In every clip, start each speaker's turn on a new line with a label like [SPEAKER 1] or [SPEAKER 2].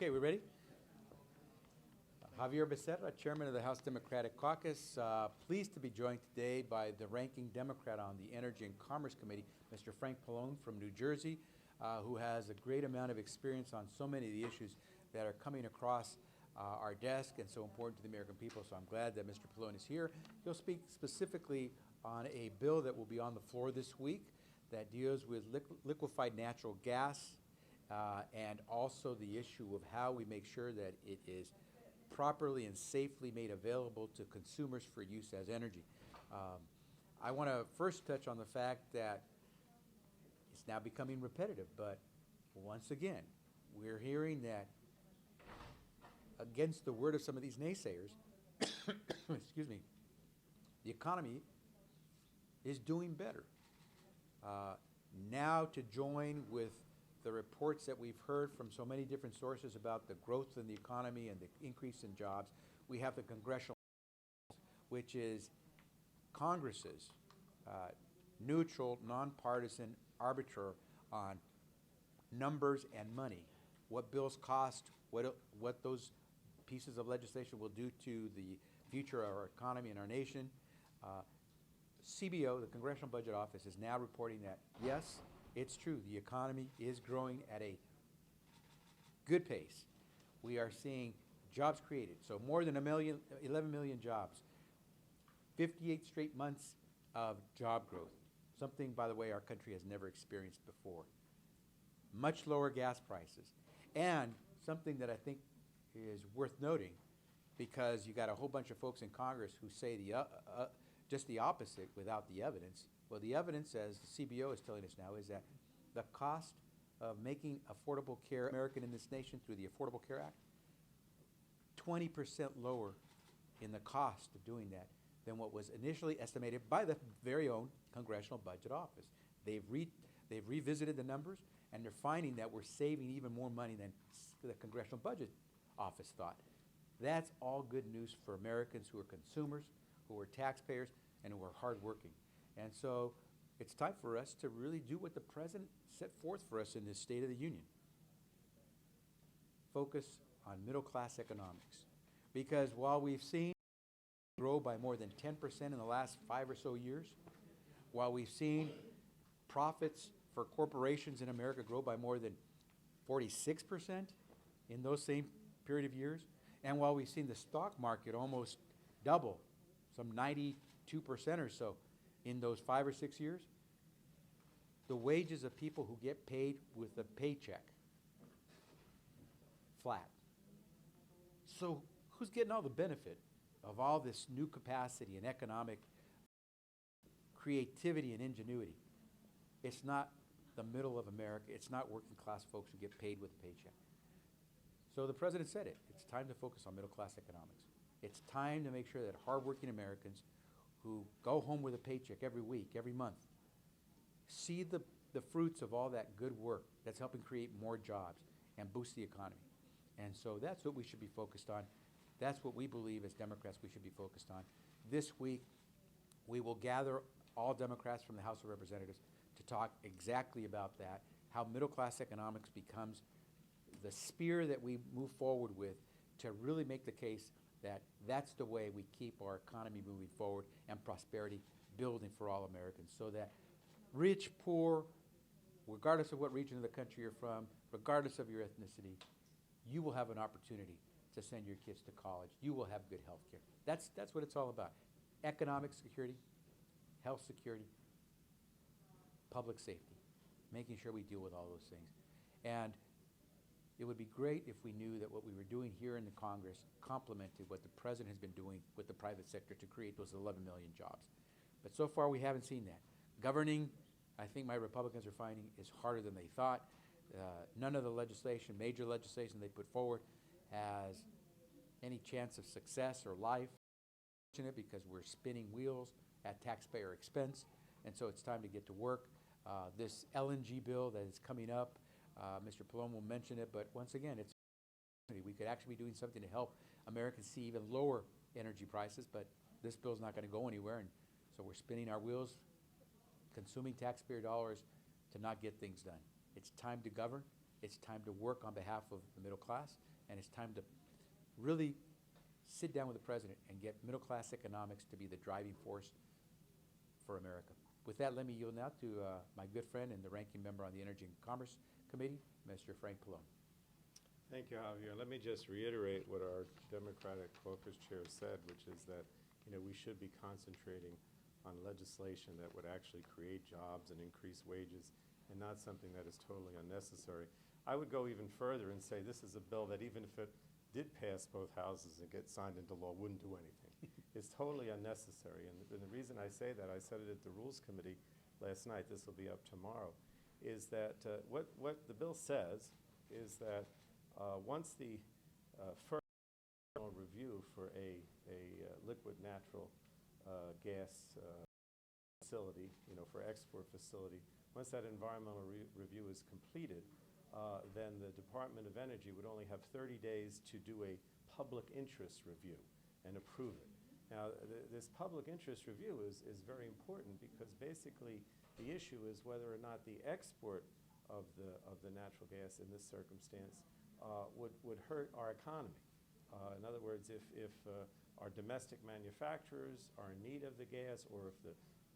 [SPEAKER 1] Okay, we ready? Javier Becerra, Chairman of the House Democratic Caucus, pleased to be joined today by the ranking Democrat on the Energy and Commerce Committee, Mr. Frank Pallone from New Jersey, who has a great amount of experience on so many of the issues that are coming across our desk and so important to the American people. So I'm glad that Mr. Pallone is here. He'll speak specifically on a bill that will be on the floor this week that deals with liquefied natural gas and also the issue of how we make sure that it is properly and safely made available to consumers for use as energy. I want to first touch on the fact that it's now becoming repetitive, but once again, we're hearing that against the word of some of these naysayers, excuse me, the economy is doing better. Now to join with the reports that we've heard from so many different sources about the growth in the economy and the increase in jobs, we have the congressional, which is Congress's neutral, nonpartisan arbiter on numbers and money, what bills cost, what those pieces of legislation will do to the future of our economy and our nation. CBO, the Congressional Budget Office, is now reporting that, yes, it's true, the economy is growing at a good pace. We are seeing jobs created, so more than 11 million jobs, 58 straight months of job growth, something, by the way, our country has never experienced before. Much lower gas prices, and something that I think is worth noting, because you got a whole bunch of folks in Congress who say just the opposite without the evidence. Well, the evidence, as the CBO is telling us now, is that the cost of making affordable care American in this nation through the Affordable Care Act, 20% lower in the cost of doing that than what was initially estimated by the very own Congressional Budget Office. They've revisited the numbers, and they're finding that we're saving even more money than the Congressional Budget Office thought. That's all good news for Americans who are consumers, who are taxpayers, and who are hardworking. And so it's time for us to really do what the President set forth for us in this State of the Union. Focus on middle-class economics. Because while we've seen grow by more than 10% in the last 5 or so years, while we've seen profits for corporations in America grow by more than 46% in those same period of years, and while we've seen the stock market almost double, some 92% or so, in those 5 or 6 years, the wages of people who get paid with a paycheck, flat. So who's getting all the benefit of all this new capacity and economic creativity and ingenuity? It's not the middle of America. It's not working class folks who get paid with a paycheck. So the President said it. It's time to focus on middle class economics. It's time to make sure that hardworking Americans who go home with a paycheck every week, every month, see the fruits of all that good work that's helping create more jobs and boost the economy. And so that's what we should be focused on. That's what we believe as Democrats we should be focused on. This week, we will gather all Democrats from the House of Representatives to talk exactly about that, how middle-class economics becomes the spear that we move forward with to really make the case that that's the way we keep our economy moving forward and prosperity building for all Americans, so that rich, poor, regardless of what region of the country you're from, regardless of your ethnicity, you will have an opportunity to send your kids to college. You will have good health care. That's what it's all about. Economic security, health security, public safety, making sure we deal with all those things. And it would be great if we knew that what we were doing here in the Congress complemented what the President has been doing with the private sector to create those 11 million jobs. But so far we haven't seen that. Governing, I think my Republicans are finding, is harder than they thought. None of the legislation, major legislation they put forward, has any chance of success or life, because we're spinning wheels at taxpayer expense. And so it's time to get to work. This LNG bill that is coming up, Mr. Pallone will mention it, but once again, we could actually be doing something to help Americans see even lower energy prices, but this bill's not going to go anywhere, and so we're spinning our wheels, consuming taxpayer dollars to not get things done. It's time to govern. It's time to work on behalf of the middle class, and it's time to really sit down with the president and get middle-class economics to be the driving force for America. With that, let me yield now to my good friend and the ranking member on the Energy and Commerce Committee, Mr. Frank Pallone.
[SPEAKER 2] Thank you, Javier. Let me just reiterate what our Democratic Caucus chair said, which is that we should be concentrating on legislation that would actually create jobs and increase wages, and not something that is totally unnecessary. I would go even further and say this is a bill that, even if it did pass both houses and get signed into law, wouldn't do anything. It's totally unnecessary. And the reason I say that, I said it at the Rules Committee last night, this will be up tomorrow, is that what the bill says is that once the first review for a liquid natural gas facility, for export facility, once that environmental review is completed, then the Department of Energy would only have 30 days to do a public interest review and approve it. Now, this public interest review is very important, because basically the issue is whether or not the export of the natural gas in this circumstance would hurt our economy. In other words, if our domestic manufacturers are in need of the gas, or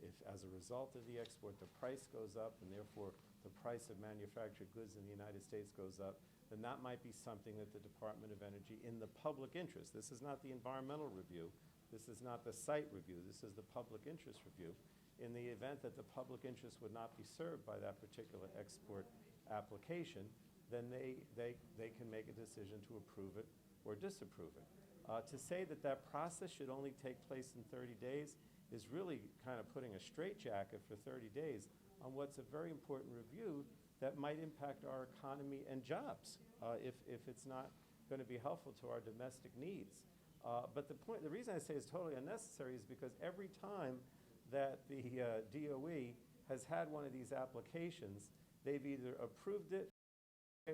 [SPEAKER 2] if as a result of the export the price goes up, and therefore the price of manufactured goods in the United States goes up, then that might be something that the Department of Energy, in the public interest — this is not the environmental review, this is not the site review, this is the public interest review — in the event that the public interest would not be served by that particular export application, then they can make a decision to approve it or disapprove it. To say that that process should only take place in 30 days is really kind of putting a straitjacket for 30 days on what's a very important review that might impact our economy and jobs if it's not going to be helpful to our domestic needs. But the reason I say it's totally unnecessary is because every time that the DOE has had one of these applications, they've either approved it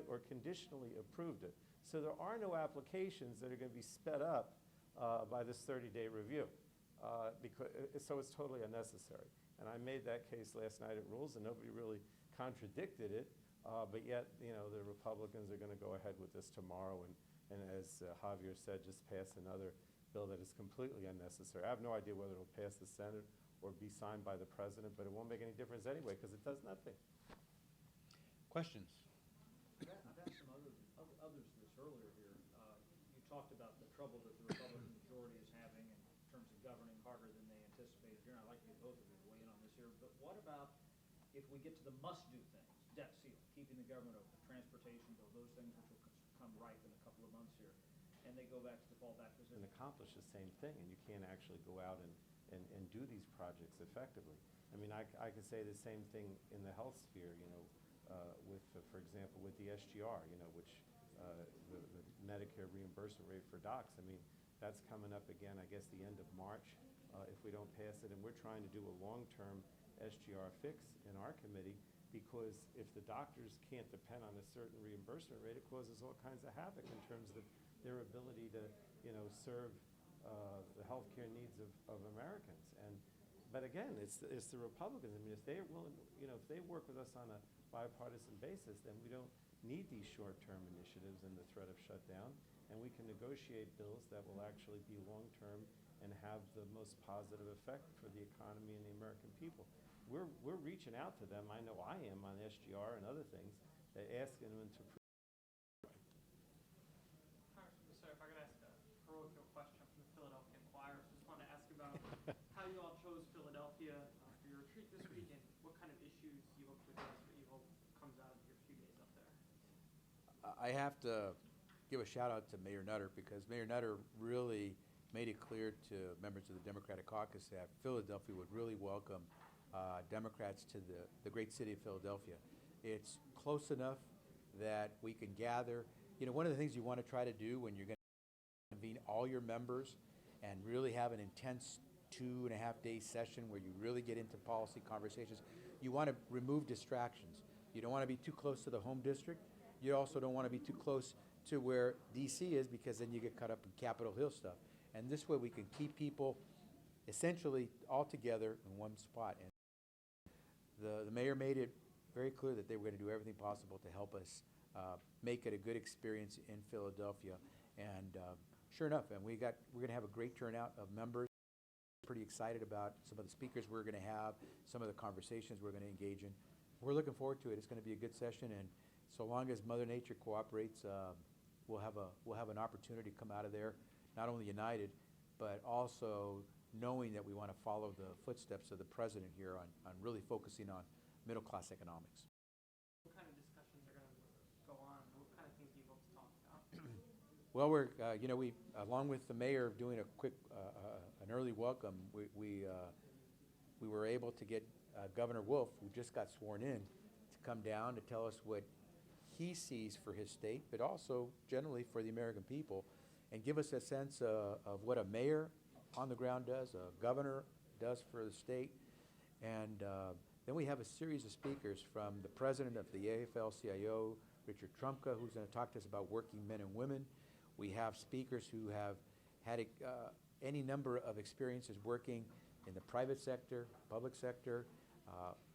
[SPEAKER 2] or conditionally approved it. So there are no applications that are going to be sped up by this 30-day review, so it's totally unnecessary. And I made that case last night at Rules, and nobody really contradicted it, but yet the Republicans are going to go ahead with this tomorrow, and as Javier said, just pass another bill that is completely unnecessary. I have no idea whether it'll pass the Senate or be signed by the President, but it won't make any difference anyway, because it does nothing.
[SPEAKER 1] Questions?
[SPEAKER 3] I've asked some others this earlier here. You talked about the trouble that the Republican majority is having in terms of governing harder than they anticipated here, and I'd like to get both of you to weigh in on this here. But what about if we get to the must-do things, debt ceiling, keeping the government open, transportation bill, those things which will come ripe in a couple of months here, and they go back to the fallback position?
[SPEAKER 2] And accomplish the same thing, and you can't actually go out and do these projects effectively. I mean, I could say the same thing in the health sphere, for example, with the SGR, which the Medicare reimbursement rate for docs. I mean, that's coming up again, I guess, the end of March if we don't pass it. And we're trying to do a long-term SGR fix in our committee, because if the doctors can't depend on a certain reimbursement rate, it causes all kinds of havoc in terms of their ability to, serve the healthcare needs of Americans. But again, it's the Republicans. I mean, if they're willing, if they work with us on a bipartisan basis, then we don't need these short-term initiatives and the threat of shutdown, and we can negotiate bills that will actually be long-term and have the most positive effect for the economy and the American people. We're reaching out to them. I know I am on SGR and other things, asking them to.
[SPEAKER 4] Congressman, sir, if I could ask a parochial question from the Philadelphia Inquirer. Just wanted to ask about how you all chose Philadelphia for your retreat this week, and what kind of issues you hope to address, what you hope comes out of your few days up there.
[SPEAKER 1] I have to give a shout out to Mayor Nutter, because Mayor Nutter really made it clear to members of the Democratic Caucus that Philadelphia would really welcome Democrats to the great city of Philadelphia. It's close enough that we can gather. One of the things you want to try to do when you're going to convene all your members and really have an intense 2.5-day session where you really get into policy conversations, you want to remove distractions. You don't want to be too close to the home district. You also don't want to be too close to where DC is, because then you get caught up in Capitol Hill stuff. And this way we can keep people essentially all together in one spot. And the mayor made it very clear that they were going to do everything possible to help us make it a good experience in Philadelphia. And sure enough, and we're going to have a great turnout of members. Pretty excited about some of the speakers we're going to have, some of the conversations we're going to engage in. We're looking forward to it. It's going to be a good session, and so long as Mother Nature cooperates, we'll have an opportunity to come out of there not only united, but also knowing that we want to follow the footsteps of the president here on really focusing on middle class economics.
[SPEAKER 4] What kind of discussions are going to go on? What kind of things do you hope to talk about?
[SPEAKER 1] Well, we along with the mayor doing a quick an early welcome, we were able to get Governor Wolf, who just got sworn in, to come down to tell us what he sees for his state, but also generally for the American people, and give us a sense of what a mayor on the ground does, a governor does for the state. And then we have a series of speakers from the president of the AFL-CIO, Richard Trumka, who's going to talk to us about working men and women. We have speakers who have had any number of experiences working in the private sector, public sector,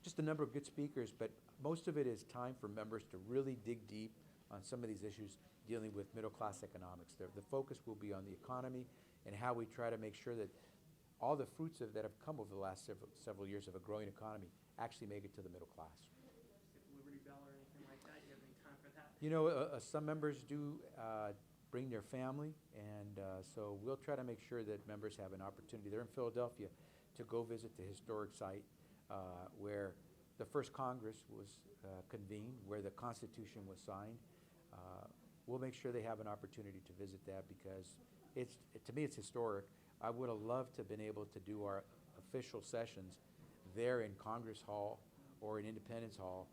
[SPEAKER 1] just a number of good speakers, but most of it is time for members to really dig deep on some of these issues dealing with middle-class economics. The focus will be on the economy and how we try to make sure that all the fruits that have come over the last several years of a growing economy actually make it to the middle class.
[SPEAKER 4] Liberty Bell or anything like that? You have any time for that?
[SPEAKER 1] You know, some members do bring their family, and so we'll try to make sure that members have an opportunity. They're in Philadelphia to go visit the historic site where the first Congress was convened, where the Constitution was signed. We'll make sure they have an opportunity to visit that because to me it's historic. I would have loved to have been able to do our official sessions there in Congress Hall or in Independence Hall,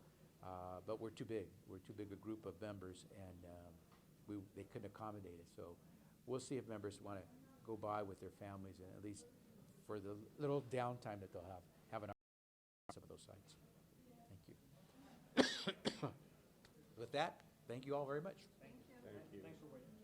[SPEAKER 1] but we're too big. We're too big a group of members, and they couldn't accommodate it. So we'll see if members want to go by with their families, and at least for the little downtime that they'll have an opportunity on some of those sites. Thank you. With that, thank you all very much.
[SPEAKER 2] Thank you.
[SPEAKER 3] Thanks for waiting.